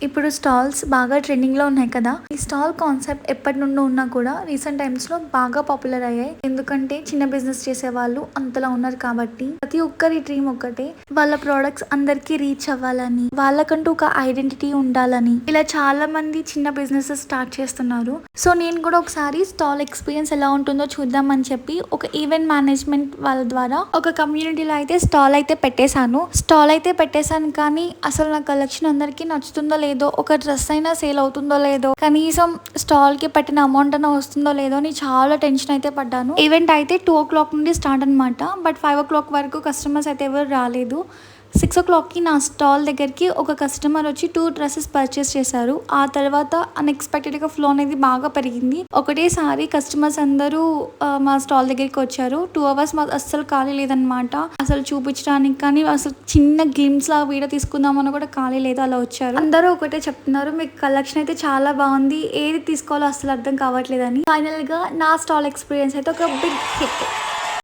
ఇప్పుడు స్టాల్స్ బాగా ట్రెండింగ్ లో ఉన్నాయి కదా. ఈ స్టాల్ కాన్సెప్ట్ ఎప్పటి నుండో ఉన్నా కూడా రీసెంట్ టైమ్స్ లో బాగా పాపులర్ అయ్యాయి. ఎందుకంటే చిన్న బిజినెస్ చేసే వాళ్ళు అంతలా ఉన్నారు కాబట్టి ప్రతి ఒక్కరి డ్రీమ్ ఒక్కటే, వాళ్ళ ప్రొడక్ట్స్ అందరికి రీచ్ అవ్వాలని, వాళ్ళకంటూ ఒక ఐడెంటిటీ ఉండాలని. ఇలా చాలా మంది చిన్న బిజినెసెస్ స్టార్ట్ చేస్తున్నారు. సో నేను కూడా ఒకసారి స్టాల్ ఎక్స్పీరియన్స్ ఎలా ఉంటుందో చూద్దాం అని చెప్పి ఒక ఈవెంట్ మేనేజ్మెంట్ వాళ్ళ ద్వారా ఒక కమ్యూనిటీలో అయితే స్టాల్ అయితే పెట్టేశాను. కానీ అసలు నా కలెక్షన్ అందరికి నచ్చుతుందో లేదో, ఒక డ్రెస్ అయినా సేల్ అవుతుందో లేదో, కనీసం స్టాల్ కి పెట్టిన అమౌంట్ అయినా వస్తుందో లేదో అని చాలా టెన్షన్ అయితే పడ్డాను. ఈవెంట్ అయితే 2 o'clock నుండి స్టార్ట్ అనమాట. బట్ 5 o'clock వరకు కస్టమర్స్ అయితే ఎవరు రాలేదు. 6 o'clock కి నా స్టాల్ దగ్గరికి ఒక కస్టమర్ వచ్చి 2 డ్రెస్సెస్ పర్చేస్ చేశారు. ఆ తర్వాత అన్ఎక్స్పెక్టెడ్ గా ఫ్లో అనేది బాగా పెరిగింది. ఒకటేసారి కస్టమర్స్ అందరూ మా స్టాల్ దగ్గరికి వచ్చారు. 2 hours అస్సలు ఖాళీ లేదనమాట. అసలు చూపించడానికి కానీ, అసలు చిన్న గ్లిమ్స్ లా వీడియో తీసుకుందామని కూడా ఖాళీ లేదు. అలా వచ్చారు. అందరూ ఒకటే చెప్తున్నారు, మీకు కలెక్షన్ అయితే చాలా బాగుంది, ఏది తీసుకోవాలో అసలు అర్థం కావట్లేదని. ఫైనల్ గా నా స్టాల్ ఎక్స్పీరియన్స్ అయితే ఒక బిగ్ హిట్.